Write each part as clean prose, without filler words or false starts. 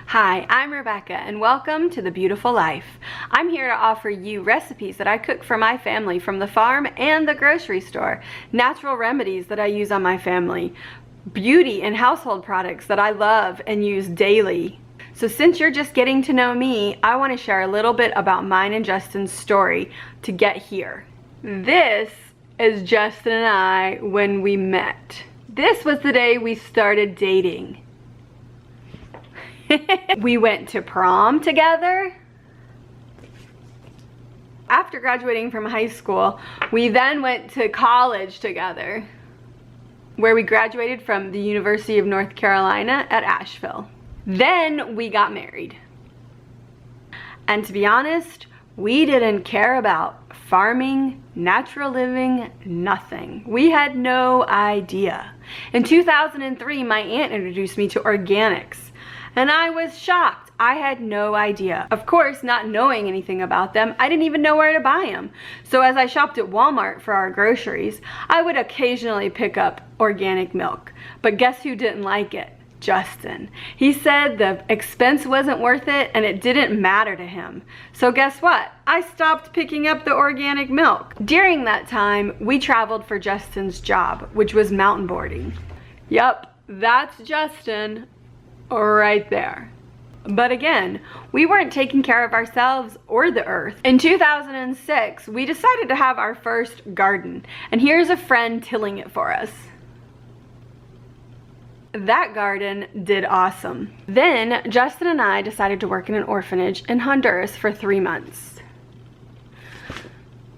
Hi, I'm Rebecca and welcome to The Beautiful Life. I'm here to offer you recipes that I cook for my family from the farm and the grocery store, natural remedies that I use on my family, beauty and household products that I love and use daily. So since you're just getting to know me, I want to share a little bit about mine and Justin's story to get here. This is Justin and I when we met. This was the day we started dating. We went to prom together. After graduating from high school, we then went to college together, where we graduated from the University of North Carolina at Asheville. Then we got married. And to be honest, we didn't care about farming, natural living, nothing. We had no idea. In 2003, my aunt introduced me to organics. And I was shocked. I had no idea. Of course, not knowing anything about them, I didn't even know where to buy them. So as I shopped at Walmart for our groceries, I would occasionally pick up organic milk. But guess who didn't like it? Justin. He said the expense wasn't worth it and it didn't matter to him. So guess what? I stopped picking up the organic milk. During that time, we traveled for Justin's job, which was mountain boarding. Yup, that's Justin. Right there. But again, we weren't taking care of ourselves or the earth. In 2006, we decided to have our first garden, and here's a friend tilling it for us. That garden did awesome. Then Justin and I decided to work in an orphanage in Honduras for 3 months.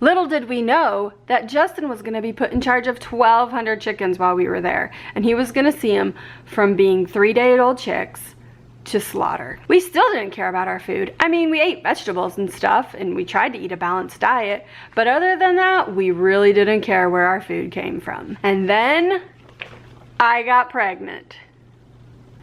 Little did we know that Justin was going to be put in charge of 1,200 chickens while we were there, and he was going to see them from being 3-day-old chicks to slaughter. We still didn't care about our food. I mean, we ate vegetables and stuff, and we tried to eat a balanced diet, but other than that, we really didn't care where our food came from. And then I got pregnant.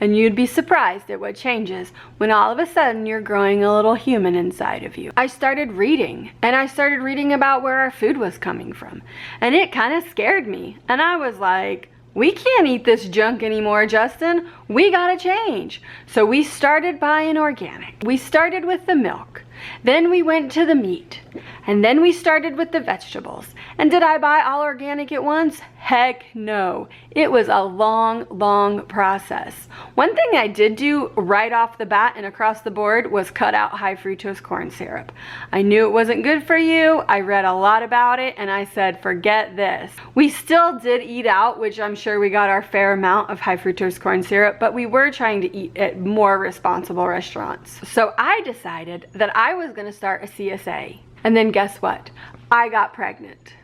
And you'd be surprised at what changes when all of a sudden you're growing a little human inside of you. I started reading, and I started reading about where our food was coming from. And it kind of scared me. And I was like, we can't eat this junk anymore, Justin. We gotta change. So we started buying organic. We started with the milk. Then we went to the meat. And then we started with the vegetables. And did I buy all organic at once? Heck no. It was a long process. One thing I did do right off the bat and across the board was cut out high fructose corn syrup. I knew it wasn't good for you. I read a lot about it and I said, forget this. We still did eat out, which I'm sure we got our fair amount of high fructose corn syrup, but we were trying to eat at more responsible restaurants. So I decided that I was gonna start a CSA. And then guess what? I got pregnant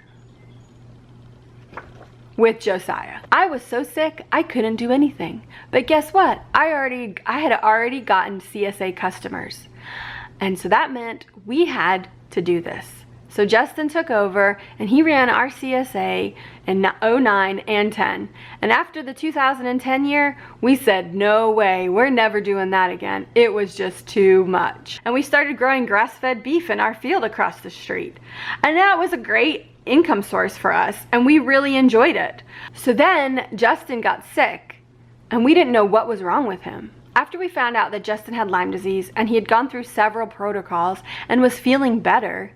with Josiah. I was so sick, I couldn't do anything. But guess what? I had already gotten CSA customers. And so that meant we had to do this. So Justin took over and he ran our CSA in 09 and 10. And after the 2010 year, we said, no way, we're never doing that again. It was just too much. And we started growing grass-fed beef in our field across the street. And that was a great income source for us and we really enjoyed it. So then Justin got sick and we didn't know what was wrong with him. After we found out that Justin had Lyme disease and he had gone through several protocols and was feeling better,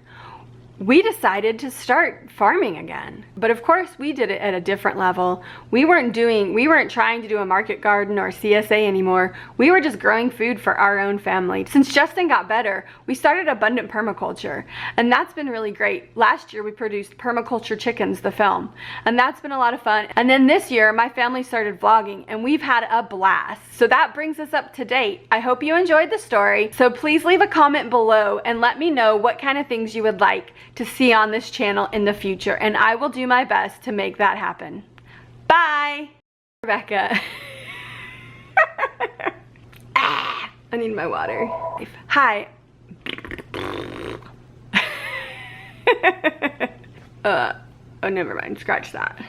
we decided to start farming again. But of course we did it at a different level. We weren't trying to do a market garden or CSA anymore. We were just growing food for our own family. Since Justin got better, we started abundant permaculture, and that's been really great. Last year we produced Permaculture Chickens, the film, and that's been a lot of fun. And then this year my family started vlogging and we've had a blast. So that brings us up to date. I hope you enjoyed the story. So please leave a comment below and let me know what kind of things you would like to see on this channel in the future, and I will do my best to make that happen. Bye! Rebecca. I need my water. Hi. Oh, never mind. Scratch that.